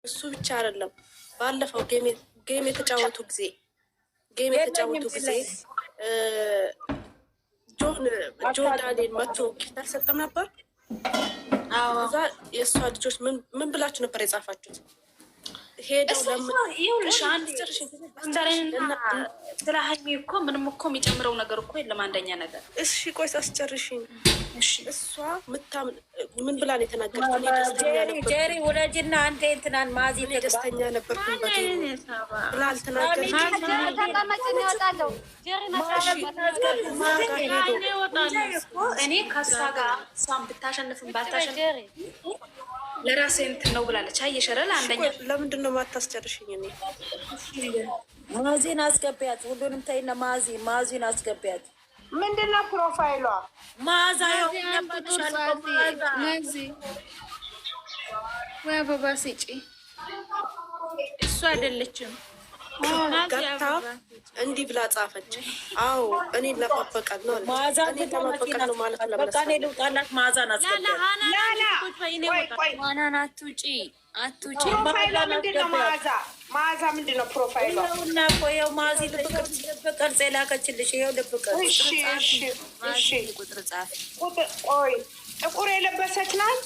እሱ ብቻ አይደለም። ባለፈው ጌም የተጫወቱ ጊዜ ጆን ዳንኤል መቶ ጊፍት አልሰጠም ነበር። እዛ የእሷ ልጆች ምን ብላችሁ ነበር የጻፋችሁት? ሄደው ስለ ሀይሚ እኮ ምንም እኮ የሚጨምረው ነገር እኮ የለም። አንደኛ ነገር እሺ፣ ቆይ አስጨርሽኝ። እሷ ምን ብላ ነው የተናገረችው? ጀሪ ወላጅና አንተ እንትናን ማዚ ደስተኛ ነበርኩኝ ብላ አልተናገረችም። እኔ ከእሷ ጋር እሷን ብታሸንፍም ባታሸንፍ ለራሴ እንትን ነው ብላለች። አየሸረል አንደኛ ለምንድን ነው የማታስጨርሽኝ? እኔ ማዚን አስገቢያት፣ ሁሉንም ተይና ማዚን አስገቢያት። ምንድን ነው ፕሮፋይሏ? ማዛ ወይ አበባ ስጪ። እሱ አይደለችም ገብታ እንዲህ ብላ ጻፈች። አዎ እኔ ለማበቀል ነው ማለት ነው ማለት ነው። በቃ እኔ ልውጣላት። ማዛን አስገቢያት። ዋናን አትውጪ። ፕሮፋይሏ ምንድን ነው? ማዛ ምንድን ነው ፕሮፋይሏ? እና ቆየው ማዚ ልብ ቅርጽ የላከችልሽ ይኸው ልብ ቅርጽ። እሺ ቁጥር ጻፍ። ቆይ ጥቁር የለበሰች ናት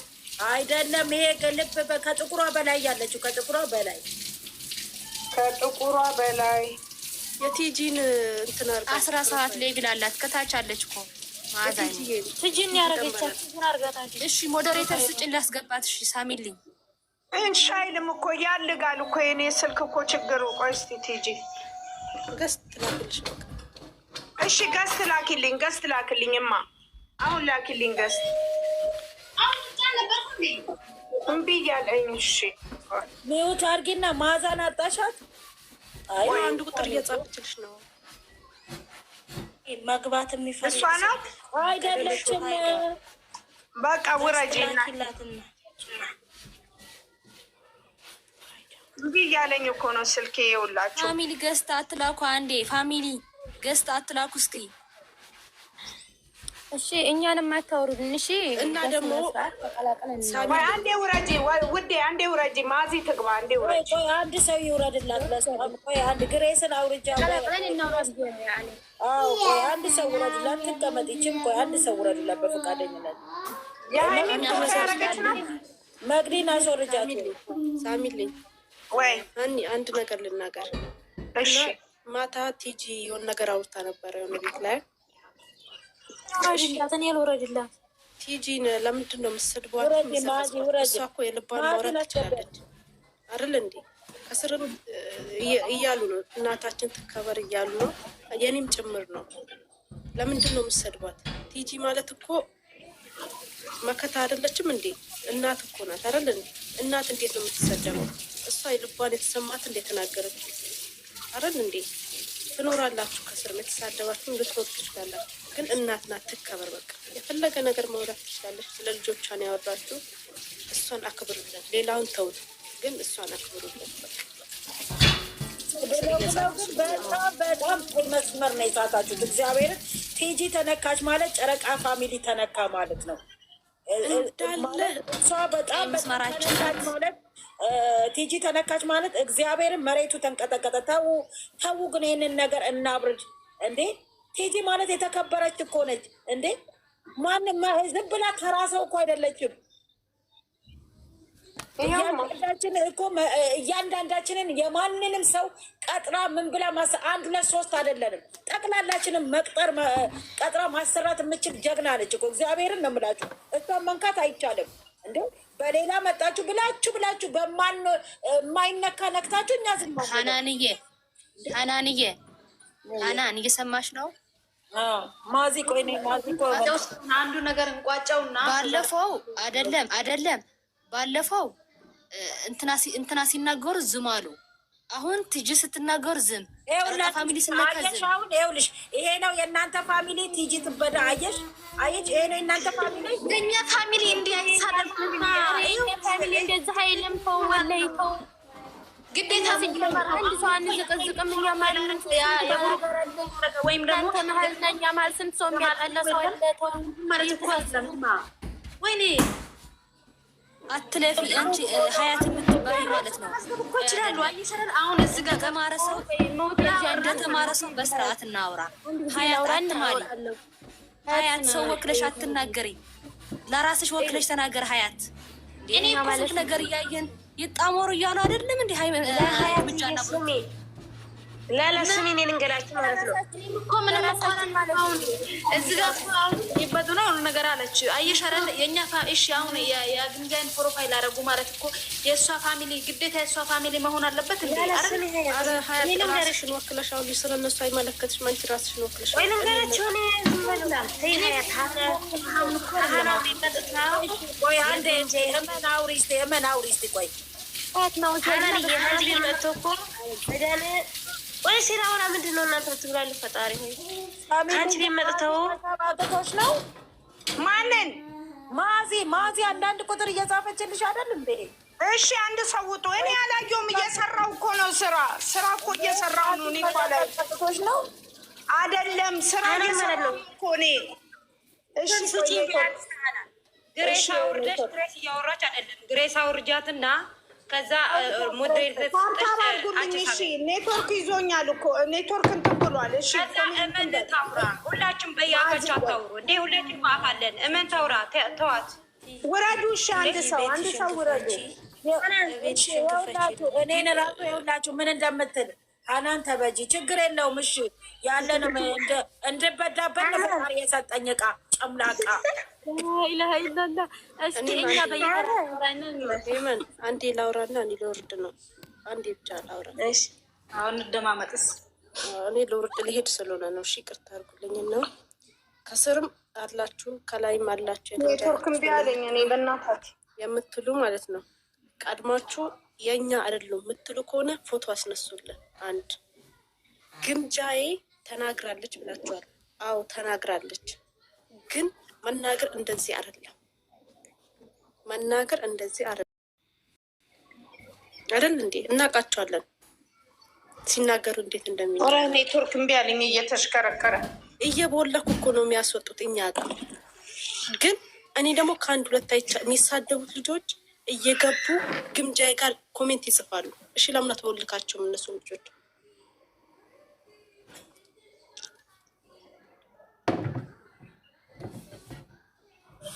አይደለም? ይሄ ልብ ከጥቁሯ በላይ ያለችው ከጥቁሯ በላይ የቲጂን እንትን 17 ላይ ግላላት ከታች አለች እኮ ማዛ ቲጂን ያረገቻት ቲጂን አርጋታች። እሺ ሞዴሬተር ስጭኝ ላስገባት። እሺ ሳሚልኝ እንሻይልም እኮ ያልጋል እኮ የኔ ስልክ እኮ ችግሩ። ቆይ እስኪ ቲጂ ገስት ላክልሽ። እሺ ገስት ላክልኝማ አሁን ላክልኝ ገስት። እምቢ እያለኝ። እሺ ሚውት አድርጊና ማዛን አጣሻት። አይ አንድ ቁጥር እየጻፈችልሽ ነው መግባት የሚፈልግ እሷ ናት አይደለችም? በቃ ውረጂና እምቢ እያለኝ እኮ ነው ስልኬ። ይኸውላችሁ ፋሚሊ ገስት አትላኩ። አንዴ ፋሚሊ ገስት አትላኩ እስኪ። እሺ እኛንም አታውሩን። እሺ እና ደግሞ አንዴ ውረጂ ውዴ፣ አንዴ ውረጂ። ማዚ ትግባ። አንዴ ውረጂ። ቆይ አንድ ሰው ይውረድላት። ቆይ አንድ ግሬስን አውርጃ። ቆይ አንድ ሰው ውረድላት። ትቀመጥ ይችም። ቆይ አንድ ሰው ውረድላት በፈቃደኝነት። መግዲን አስወርጃት። ሳሚልኝ ወይ አንድ ነገር ልናገር። እሺ ማታ ቲጂ የሆነ ነገር አውርታ ነበረ የሆነ ቤት ላይ። እኔ ልውረድላት። ቲጂን ለምንድን ነው የምትሰድቧት? እሷ እኮ የልቧን ማውራት ትችላለች አይደል እንዴ? ከስርም እያሉ ነው እናታችን ትከበር እያሉ ነው፣ የኔም ጭምር ነው። ለምንድን ነው የምትሰድቧት? ቲጂ ማለት እኮ መከታ አይደለችም እንዴ? እናት እኮ ናት አይደል እንዴ? እናት እንዴት ነው የምትሰደበው? እሷ የልቧን የተሰማት እንዴት ተናገረች አይደል እንዴ? ትኖራላችሁ ከስር የተሳደባችሁ ልትኖር ትችላላችሁ፣ ግን እናት ናት ትከበር። በቃ የፈለገ ነገር ማውራት ትችላለች። ስለ ልጆቿን ያወራችሁ እሷን አክብሩለት፣ ሌላውን ተውት፣ ግን እሷን አክብሩለት። በጣም መስመር ነው የሳታችሁት። እግዚአብሔርን ቲጂ ተነካች ማለት ጨረቃ ፋሚሊ ተነካ ማለት ነው እንዳለ። እሷ በጣም መስመራችን ማለት ቲጂ ተነካች ማለት እግዚአብሔርን መሬቱ ተንቀጠቀጠ። ተው ግን ይህንን ነገር እናብርድ እንዴ! ቲጂ ማለት የተከበረች እኮ ነች እንዴ! ማንም ዝም ብላ ተራ ሰው እኮ አይደለችም። እያንዳንዳችንን የማንንም ሰው ቀጥራ ምን ብላ 1 2 3 አይደለንም። ጠቅላላችንም ቀጥራ ማሰራት የምችል ጀግና ነች እኮ። እግዚአብሔርን ነው የምላችሁ። እሷን መንካት አይቻልም እንዴ! በሌላ መጣችሁ ብላችሁ በማይነካ ነክታችሁ እኛ ዝም ማለት ሀናን እየሰማሽ ነው? ማዚ ቆይ አንዱ ነገር እንቋጨውና ባለፈው እንትና ሲናገሩ ዝም አሉ። አሁን ቲጂ ስትናገር ዝም። ፋሚሊ ስናከዝም ይኸውልሽ፣ ይሄ ነው የእናንተ ፋሚሊ። ቲጂ ትበዳ። አየሽ፣ ይሄ ነው የእናንተ ፋሚሊ። እኛ ፋሚሊ እንዲያሳደርኩና ፋሚሊ እንደዚህ አይልም። ተው ወላሂ ተው። ግዴታ አንድ ሰው አንዘቀዝቅም። እኛ ማለት ወይም ደግሞ ተመሀልና እኛ ማለት ስንት ሰው የሚያጣላ ሰው አለ። ተው ማለት እኮ አስለምማ ወይኔ አትለፊ አንቺ ሀያት የምትባይ ማለት ነው። ይችላሉ። አይሻል አሁን እዚህ ጋር ተማረ ሰው እንደተማረ ሰው በስርዓት እናውራ። ሀያት ሰው ወክለሽ አትናገሪ፣ ለራስሽ ወክለሽ ተናገር። ሀያት እኔ ብዙ ነገር እያየን ይጣመሩ እያሉ አይደለም እንዴ? ሀያት ብቻ ነው ስሜን ልንገራችሁ ማለት ነው እኮ ምንም እኮ አሁን እዚህ ጋር አሁን ይበዱ ነው ነገር አለች። አየሽ አይደል የኛ እሺ፣ አሁን የግንጋይን ፕሮፋይል አደረጉ ማለት እኮ የእሷ ፋሚሊ ግዴታ የእሷ ፋሚሊ መሆን አለበት እንዴ? አረ ሀያት ራስሽን ወክለሽ አሁን ስለነሱ አይመለከትሽም። አንቺ ራስሽን ወክለሽ ወይ ልንገራችሁ እኔ ዝምበላ ሀያት ቆይ አንዴ የመን አውሪ እስኪ ቆይ ሀናን መጥቶ እኮ መዳን ወይ ሲራውና ምንድን ነው እናንተ ትብላሉ? ፈጣሪ ሆይ አንቺ ቤት መጥተው ማገቶች ነው። ማንን ማዚ አንዳንድ ቁጥር እየጻፈችልሽ አይደል እንዴ? እሺ አንድ ሰው ውጡ። እኔ አላየሁም። እየሰራው እኮ ነው ስራ እኮ እየሰራው ነው። እኔ ይባላል ማገቶች ነው አይደለም ስራ እየሰራው እኮ እኔ። እሺ ግሬስ አውርደሽ ግሬስ እያወራች አይደለም። ግሬስ አውርጃትና ከዛ ሞዴሬተር ታባርጉልኝ። እሺ ኔትወርክ ይዞኛል እኮ ኔትወርክ እንትን ብሏል። እሺ ከዛ እመን ታውራ። ሁላችሁም በያፋችሁ አታውሩ እንዴ? ሁላችሁም አፋለን። እመን ታውራ። ተዋት፣ ውረዱ። እሺ አንድ ሰው ውረዱ። እኔን ራሱ የሁላችሁ ምን እንደምትል ሀናን ተበጂ ችግር የለውም። እሺ ያለን እንድበዳበት ለፈጣሪ የሰጠኝ ዕቃ ጨምላቃ ኢላሀ ኢላላ። እስኪ እኛ በየመን አንዴ ላውራና እኔ ልወርድ ነው። አንዴ ብቻ ላውራ። እሺ አሁን እንደማመጥስ እኔ ልወርድ ልሄድ ስለሆነ ነው። እሺ ይቅርታ አድርጉልኝ ነው። ከስርም አላችሁ ከላይም አላችሁ ኔትወርክ እምቢ አለኝ እኔ በእናታችሁ የምትሉ ማለት ነው። ቀድማችሁ የኛ አይደሉም የምትሉ ከሆነ ፎቶ አስነሱልን። አንድ ግምጃዬ ተናግራለች ብላችኋል። አዎ ተናግራለች፣ ግን መናገር እንደዚህ አይደለም። መናገር እንደዚህ አይደለም አይደል እንዴ? እናውቃቸዋለን ሲናገሩ እንዴት እንደሚል። ኧረ ኔትወርክ እምቢ አለኝ እየተሽከረከረ እየቦለኩ እኮ ነው የሚያስወጡት እኛ ጋር። ግን እኔ ደግሞ ከአንድ ሁለት አይቻ የሚሳደቡት ልጆች እየገቡ ግምጃዬ ጋር ኮሜንት ይጽፋሉ። እሺ ለምን አትቦልካቸውም እነሱ ልጆች?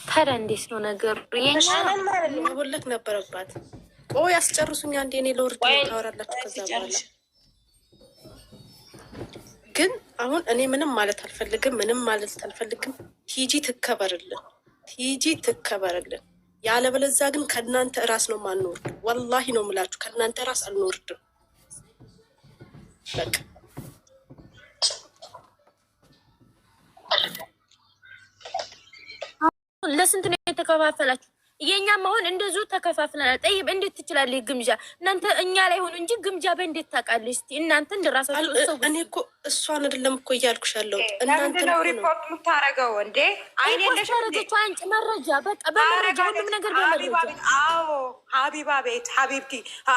ታዲያ እንዴት ነው ነገሩ? መቦለክ ነበረባት። ቆይ ያስጨርሱኝ አንዴ፣ እኔ ለወርድ ታወራላችሁ ከዛ በኋላ። ግን አሁን እኔ ምንም ማለት አልፈልግም። ቲጂ ትከበርልን። ያለበለዚያ ግን ከእናንተ ራስ ነው ማንወርድ። ወላሂ ነው የምላችሁ፣ ከእናንተ ራስ አንወርድም። በቃ ለስንት ነው የተከፋፈላችሁ? የኛም አሁን እንደዚሁ ተከፋፍለናል። ጠይብ እንዴት ትችላለህ? ግምጃ እናንተ እኛ ላይ ሆኑ እንጂ ግምጃ በእንዴት ታውቃለች? እስቲ እናንተ እንደራሳችሁ ሰው። እኔ እኮ እሷን አይደለም እኮ እያልኩሽ ያለሁት እናንተ ነው። ሪፖርት የምታረገው እንዴ? አይኔለሽ አንጭ መረጃ፣ በቃ በመረጃ ሁሉም ነገር በመረጃ። አዎ ሀቢባ ቤት ሀቢብቲ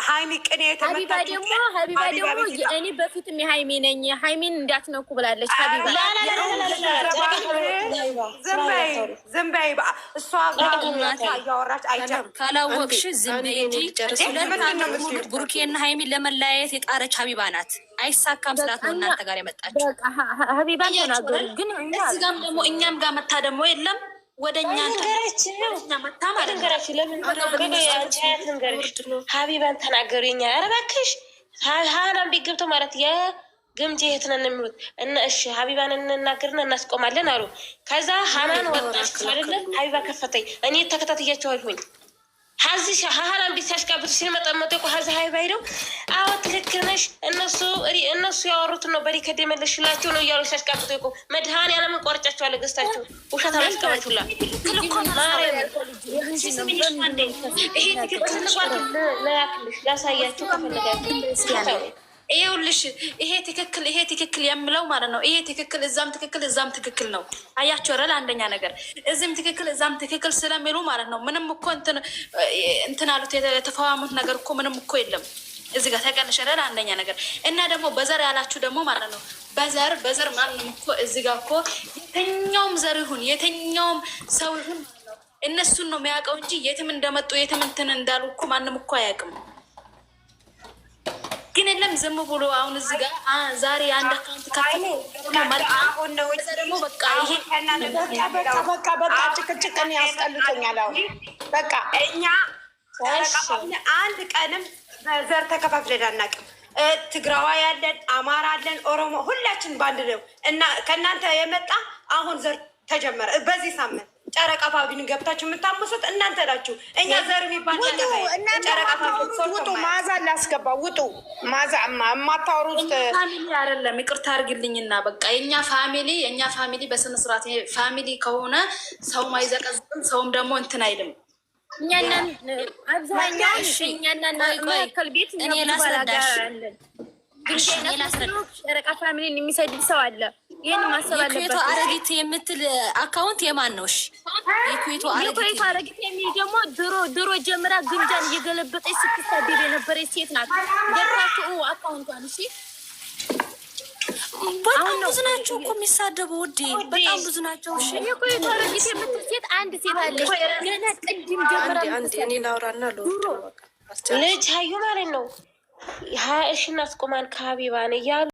ሀይሚ ቅኔ ሀቢባ ደግሞ እኔ በፊትም የሀይሚ ነኝ ሀይሚን እንዳትነኩ ብላለች። ሀቢባ ዝም በይ እሷ እያወራች ካላወቅሽ ዝም በይ እንጂ። ብሩኬና ሀይሚን ለመለያየት የጣረች ሀቢባ ናት። አይሳካም ስላት ነው እናንተ ጋር የመጣችው። ሀቢባን ተናገሩ። ግን እዚህ ጋርም ደግሞ እኛም ጋር መታ ደግሞ የለም ወደ እኛ መታ ማለት ነው። ሀቢባን ተናገሩ። የኛ ኧረ እባክሽ ሀናን ቤት ገብተው ማለት የግምጃ የት ነን የሚሉት እና እሺ ሀቢባን እንናገርና እናስቆማለን አሉ። ከዛ ሀናን ወጣች አይደለም ሀቢባ ከፈተኝ። እኔ ተከታትያቸው አልሁኝ ሀዚ ሀናን ቤት ሲያሽቃብጡ ሲመጠመጡ እኮ ሀዚ ሀቢባ ሄደው አዎ ትክክል ነሽ እነሱ ያወሩትን ነው በሪከርድ የመለስሽላቸው ነው እያሉ ሲያሽቃብጡ እኮ መድኃኒዓለምን ቆርጫቸዋለሁ። ገዝታቸው ውሸት አላስቀመጡላ ይሄ ትክክል ለያክልሽ ላሳያቸው ከፈለጋቸው ይኸውልሽ ይሄ ትክክል የምለው ማለት ነው። ይሄ ትክክል እዛም ትክክል ነው። አያቸው ረል አንደኛ ነገር እዚህም ትክክል እዛም ትክክል ስለሚሉ ማለት ነው። ምንም እኮ እንትን አሉት የተፈዋሙት ነገር እኮ ምንም እኮ የለም እዚህ ጋር ተቀንሽ ረል አንደኛ ነገር እና ደግሞ በዘር ያላችሁ ደግሞ ማለት ነው። በዘር ማንም እኮ እዚህ ጋር እኮ የተኛውም ዘር ይሁን የተኛውም ሰው ይሁን እነሱን ነው የሚያውቀው እንጂ የትም እንደመጡ የትም እንትን እንዳሉ እኮ ማንም እኮ አያውቅም። ዝም ብሎ አሁን እዚህ ጋር ዛሬ አንድ አካውንት ከፍቶ ደግሞ በቃ ይሄ በቃ ጭቅጭቅን ያስጠልቶኛል። አሁን በቃ እኛ አንድ ቀንም በዘር ተከፋፍለን አናውቅም። ትግራዋይ ያለን፣ አማራ አለን፣ ኦሮሞ ሁላችን ባንድ ነው እና ከእናንተ የመጣ አሁን ዘር ተጀመረ በዚህ ሳምንት። ጨረቃ ፋብሪካን ገብታችሁ የምታመሱት እናንተ ናችሁ። እኛ ዘር የሚባል ጨረቃ ፋብሪካ ውጡ። ማዛ ላስገባ ውጡ። ማዛ የማታወሩት ፋሚሊ አይደለም። ይቅርታ አድርግልኝና በቃ የኛ ፋሚሊ በስነ ስርዓት ፋሚሊ ከሆነ ሰውም አይዘቀዝቅም፣ ሰውም ደግሞ እንትን አይልም። እኛና አብዛኛው እኛና ማዕከል ቤት እኔ ላስረዳሽ ጨረቃ ፋሚሊን የሚሰድብ ሰው አለ። ይህን ማሰብ አለበት። የኩዌቶ አረጊት የምትል አካውንት የማን ነው? እሺ የኩዌቶ አረጊት የሚል ደግሞ ድሮ ጀምራ ግምጃን እየገለበጠች ስትሳደብ የነበረች ሴት ናት። ገብታችሁ አካውንቷን። እሺ በጣም ብዙ ናቸው እኮ የሚሳደቡ ውዴ፣ በጣም ብዙ ናቸው። እሺ የኩዌቶ አረጊት የምትል ሴት አንድ ሴት አለች። ገና ቅድም ጀምራ እኔ ላውራና ልጅ ሀዩ ማለት ነው 20 ሺህ እናስቆማን ከሀቢባን እያሉ